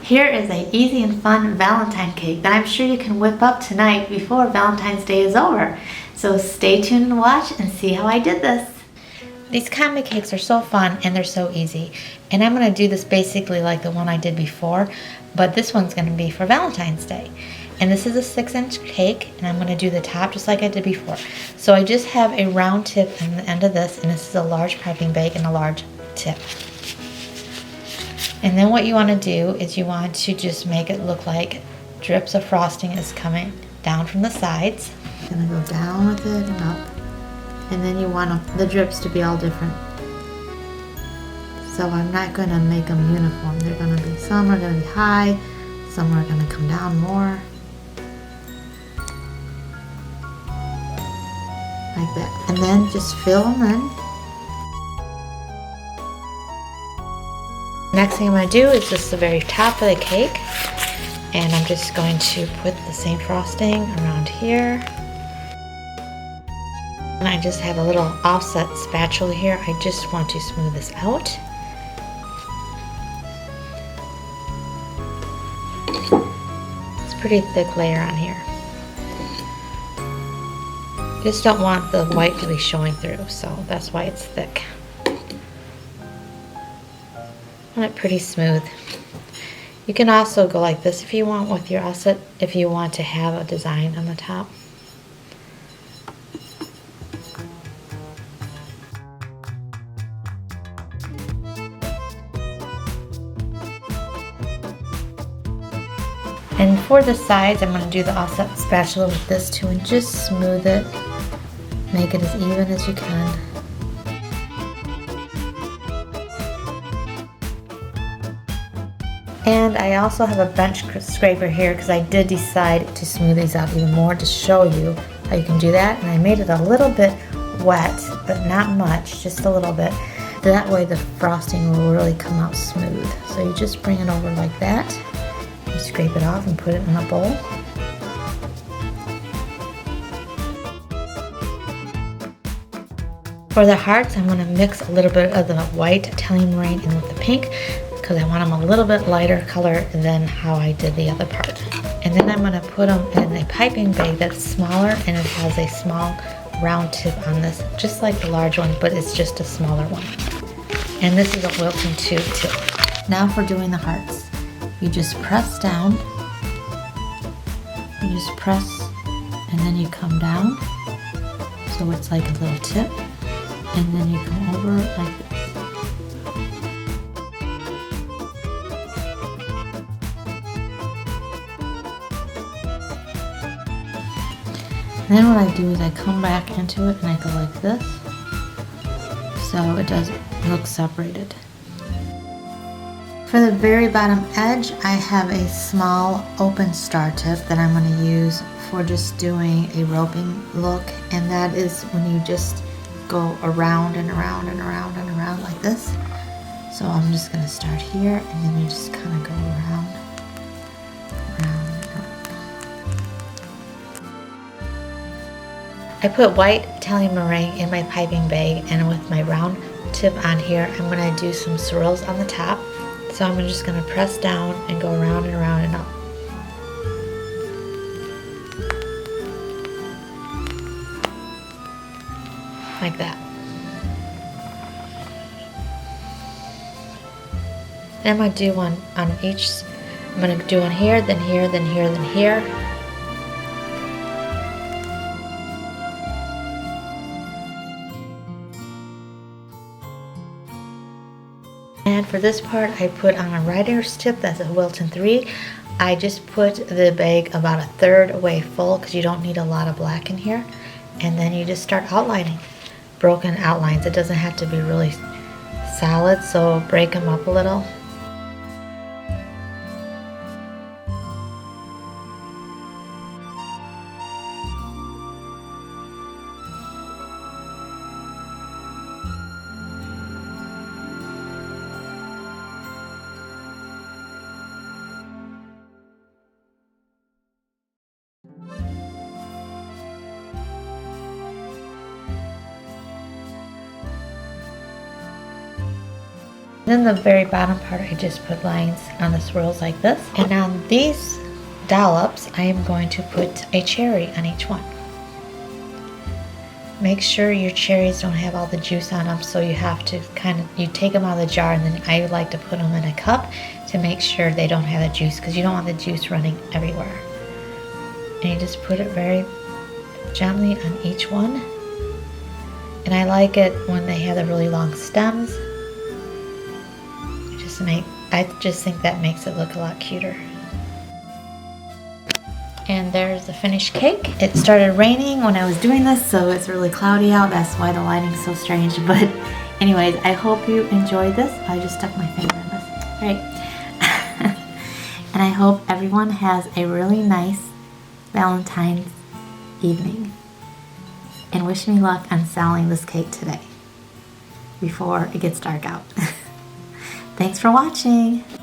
Here is a easy and fun Valentine cake that I'm sure you can whip up tonight before Valentine's Day is over. So stay tuned and watch and see how I did this. These combi cakes are so fun and they're so easy. And I'm going to do this basically like the one I did before, but this one's going to be for Valentine's Day. And this is a 6-inch cake, and I'm going to do the top just like I did before. So I just have a round tip on the end of this, and this is a large piping bag and a large tip. And then what you want to do is you want to just make it look like drips of frosting is coming down from the sides. I'm going to go down with it and up. And then you want the drips to be all different. So I'm not going to make them uniform. They're going to be, some are going to be high, some are going to come down more. Like that. And then just fill them in. Next thing I'm going to do is just the very top of the cake, and I'm just going to put the same frosting around here. And I just have a little offset spatula here. I just want to smooth this out. It's a pretty thick layer on here. Just don't want the white to be showing through, so that's why it's thick. Want it pretty smooth. You can also go like this if you want with your offset, if you want to have a design on the top. And for the sides, I'm going to do the offset spatula with this too and just smooth it. Make it as even as you can. And I also have a bench scraper here because I did decide to smooth these out even more to show you how you can do that. And I made it a little bit wet, but not much, just a little bit. That way the frosting will really come out smooth. So you just bring it over like that. You scrape it off and put it in a bowl. For the hearts, I'm going to mix a little bit of the white Italian meringue in with the pink because I want them a little bit lighter color than how I did the other part. And then I'm going to put them in a piping bag that's smaller, and it has a small round tip on this, just like the large one, but it's just a smaller one. And this is a Wilton tube too. Now for doing the hearts. You just press down, you just press, and then you come down, so it's like a little tip, and then you come over like this. And then what I do is I come back into it and I go like this, so it doesn't look separated. For the very bottom edge, I have a small open star tip that I'm going to use for just doing a roping look, and that is when you just go around and around and around and around like this. So I'm just going to start here, and then you just kind of go around, around, around. I put white Italian meringue in my piping bag, and with my round tip on here, I'm going to do some swirls on the top. So I'm just going to press down and go around and around and up. Like that. And I'm going to do one on each. I'm going to do one here, then here, then here, then here. And for this part, I put on a writer's tip, that's a Wilton 3. I just put the bag about 1/3 way full because you don't need a lot of black in here. And then you just start outlining. Broken outlines. It doesn't have to be really solid, so break them up a little. Then the very bottom part, I just put lines on the swirls like this. And on these dollops, I am going to put a cherry on each one. Make sure your cherries don't have all the juice on them, so you have to you take them out of the jar, and then I like to put them in a cup to make sure they don't have the juice, because you don't want the juice running everywhere. And you just put it very gently on each one. And I like it when they have the really long stems. I just think that makes it look a lot cuter. And there's the finished cake. It started raining when I was doing this, so it's really cloudy out. That's why the lighting's so strange. But anyways, I hope you enjoyed this. I just stuck my finger in this. All right. And I hope everyone has a really nice Valentine's evening. And wish me luck on selling this cake today before it gets dark out. Thanks for watching.